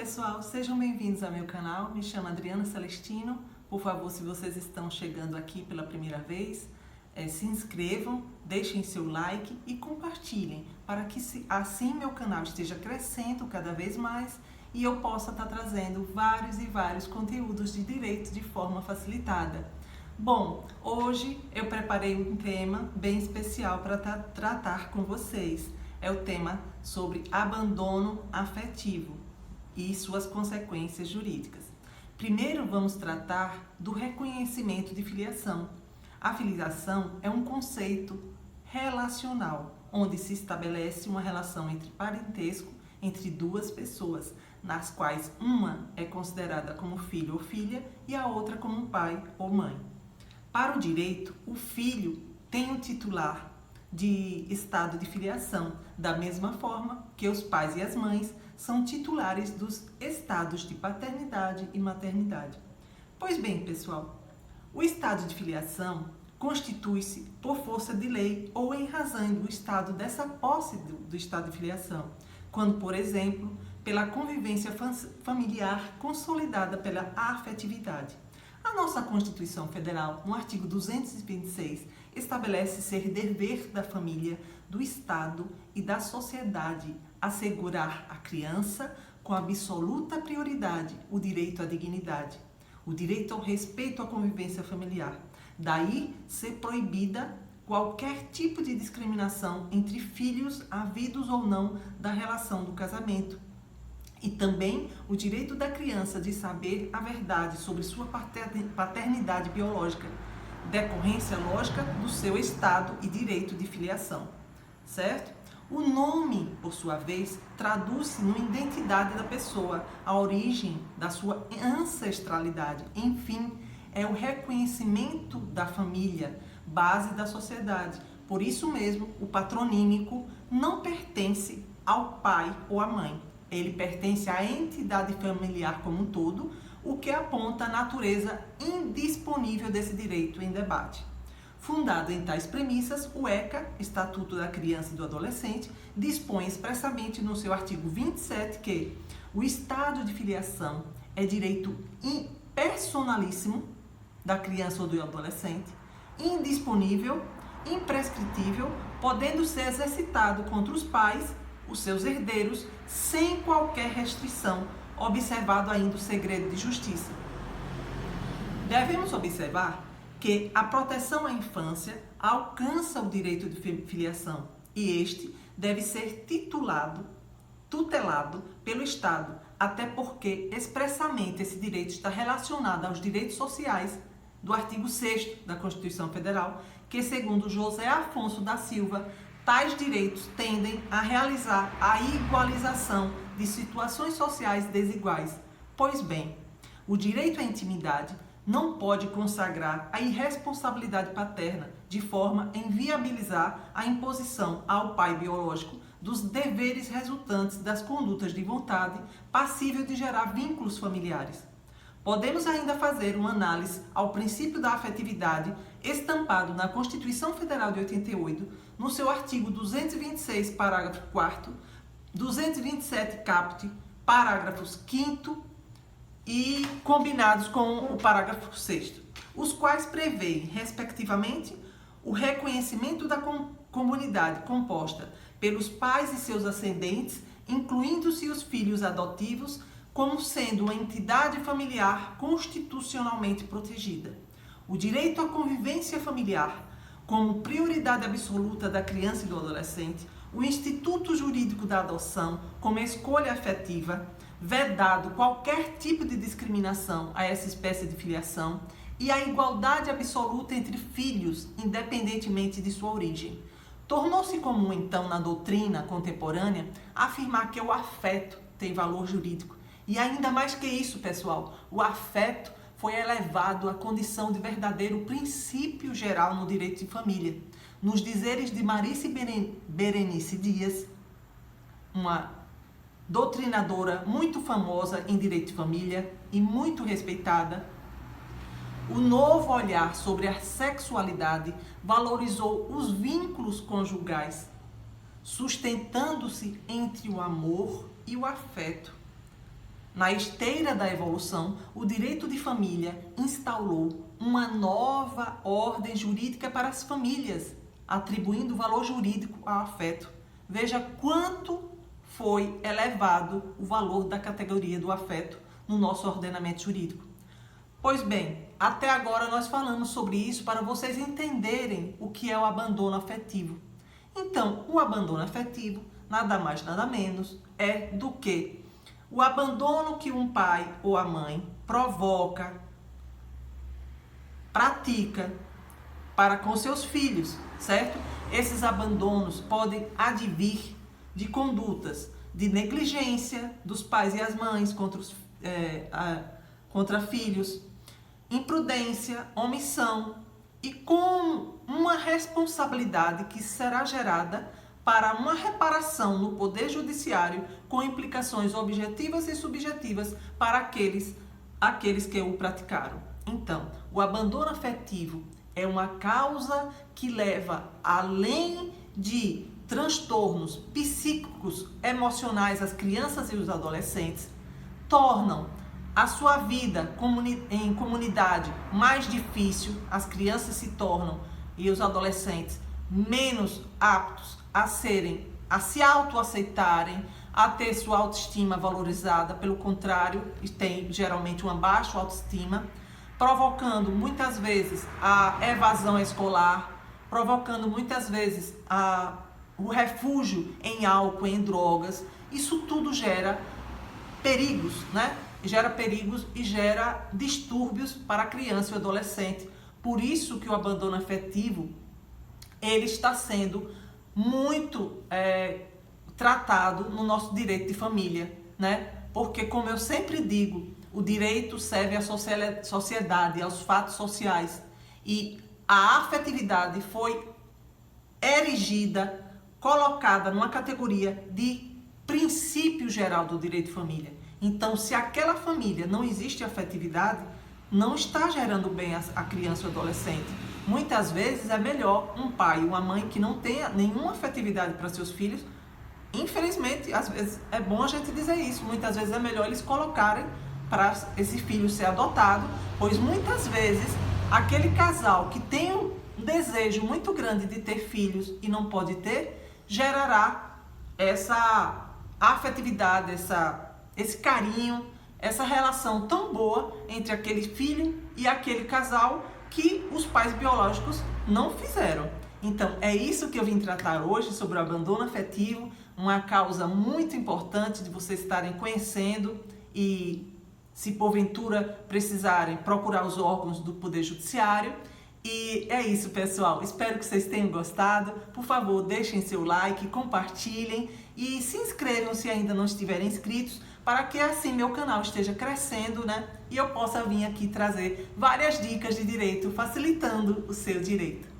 pessoal, sejam bem-vindos ao meu canal. Me chamo Adriana Celestino. Por favor, se vocês estão chegando aqui pela primeira vez, se inscrevam, deixem seu like e compartilhem para que assim meu canal esteja crescendo cada vez mais e eu possa estar trazendo vários conteúdos de direito de forma facilitada. Bom, hoje eu preparei um tema bem especial para tratar com vocês. É o tema sobre abandono afetivo e suas consequências jurídicas. Primeiro vamos tratar do reconhecimento de filiação. A filiação é um conceito relacional, onde se estabelece uma relação entre parentesco entre duas pessoas, nas quais uma é considerada como filho ou filha e a outra como pai ou mãe. Para o direito, o filho tem o titular de estado de filiação, da mesma forma que os pais e as mães são titulares dos estados de paternidade e maternidade. Pois bem, pessoal, o estado de filiação constitui-se por força de lei ou em razão do estado dessa posse do estado de filiação, quando, por exemplo, pela convivência familiar consolidada pela afetividade. A nossa Constituição Federal, no artigo 226, estabelece ser dever da família, do Estado e da sociedade assegurar à criança, com absoluta prioridade, o direito à dignidade, o direito ao respeito à convivência familiar. Daí ser proibida qualquer tipo de discriminação entre filhos, havidos ou não da relação do casamento. E também o direito da criança de saber a verdade sobre sua paternidade biológica, decorrência lógica do seu estado e direito de filiação, certo? O nome, por sua vez, traduz-se na identidade da pessoa, a origem da sua ancestralidade. Enfim, é o reconhecimento da família, base da sociedade. Por isso mesmo, o patronímico não pertence ao pai ou à mãe. Ele pertence à entidade familiar como um todo, o que aponta a natureza indisponível desse direito em debate. Fundado em tais premissas, o ECA, Estatuto da Criança e do Adolescente, dispõe expressamente no seu artigo 27 que o estado de filiação é direito personalíssimo da criança ou do adolescente, indisponível, imprescritível, podendo ser exercitado contra os pais, os seus herdeiros, sem qualquer restrição, observado ainda o segredo de justiça. Devemos observar que a proteção à infância alcança o direito de filiação e este deve ser tutelado pelo Estado, até porque expressamente esse direito está relacionado aos direitos sociais do artigo 6º da Constituição Federal, que segundo José Afonso da Silva, tais direitos tendem a realizar a igualização de situações sociais desiguais. Pois bem, o direito à intimidade não pode consagrar a irresponsabilidade paterna de forma a inviabilizar a imposição ao pai biológico dos deveres resultantes das condutas de vontade passível de gerar vínculos familiares. Podemos ainda fazer uma análise ao princípio da afetividade estampado na Constituição Federal de 88, no seu artigo 226, parágrafo 4º, 227 caput, parágrafos 5º e combinados com o parágrafo 6º, os quais prevêem, respectivamente, o reconhecimento da comunidade composta pelos pais e seus ascendentes, incluindo-se os filhos adotivos, como sendo uma entidade familiar constitucionalmente protegida. O direito à convivência familiar, como prioridade absoluta da criança e do adolescente, o instituto jurídico da adoção como escolha afetiva, vedado qualquer tipo de discriminação a essa espécie de filiação e a igualdade absoluta entre filhos, independentemente de sua origem. Tornou-se comum, então, na doutrina contemporânea, afirmar que o afeto tem valor jurídico. E ainda mais que isso, pessoal, o afeto foi elevado à condição de verdadeiro princípio geral no direito de família. Nos dizeres de Marice Berenice Dias, uma doutrinadora muito famosa em direito de família e muito respeitada, o novo olhar sobre a sexualidade valorizou os vínculos conjugais, sustentando-se entre o amor e o afeto. Na esteira da evolução, o direito de família instaurou uma nova ordem jurídica para as famílias, atribuindo valor jurídico ao afeto. Veja quanto foi elevado o valor da categoria do afeto no nosso ordenamento jurídico. Pois bem, até agora nós falamos sobre isso para vocês entenderem o que é o abandono afetivo. Então, o abandono afetivo, nada mais, nada menos, é do que o abandono que um pai ou a mãe provoca, pratica para com seus filhos, certo? Esses abandonos podem advir de condutas de negligência dos pais e as mães contra filhos, imprudência, omissão e com uma responsabilidade que será gerada para uma reparação no Poder Judiciário com implicações objetivas e subjetivas para aqueles que o praticaram. Então, o abandono afetivo é uma causa que leva além de transtornos psíquicos, emocionais às crianças e os adolescentes, tornam a sua vida em comunidade mais difícil, as crianças se tornam e os adolescentes menos aptos a se autoaceitarem, a ter sua autoestima valorizada, pelo contrário, tem geralmente uma baixa autoestima, provocando muitas vezes a evasão escolar, provocando muitas vezes o refúgio em álcool, em drogas. Isso tudo gera perigos, né? Gera perigos e gera distúrbios para a criança e o adolescente. Por isso que o abandono afetivo, ele está sendo muito tratado no nosso direito de família, né? Porque, como eu sempre digo, o direito serve à sociedade, aos fatos sociais. E a afetividade foi erigida, colocada numa categoria de princípio geral do direito de família. Então, se aquela família não existe afetividade, não está gerando bem a criança ou adolescente. Muitas vezes é melhor um pai ou uma mãe que não tenha nenhuma afetividade para seus filhos. Infelizmente, às vezes é bom a gente dizer isso, muitas vezes é melhor eles colocarem para esse filho ser adotado, pois muitas vezes aquele casal que tem um desejo muito grande de ter filhos e não pode ter, gerará essa afetividade, esse carinho, essa relação tão boa entre aquele filho e aquele casal que os pais biológicos não fizeram. Então, é isso que eu vim tratar hoje sobre o abandono afetivo, uma causa muito importante de vocês estarem conhecendo e, se porventura precisarem, procurar os órgãos do Poder Judiciário. E é isso, pessoal. Espero que vocês tenham gostado. Por favor, deixem seu like, compartilhem e se inscrevam se ainda não estiverem inscritos, para que assim meu canal esteja crescendo, né? E eu possa vir aqui trazer várias dicas de direito, facilitando o seu direito.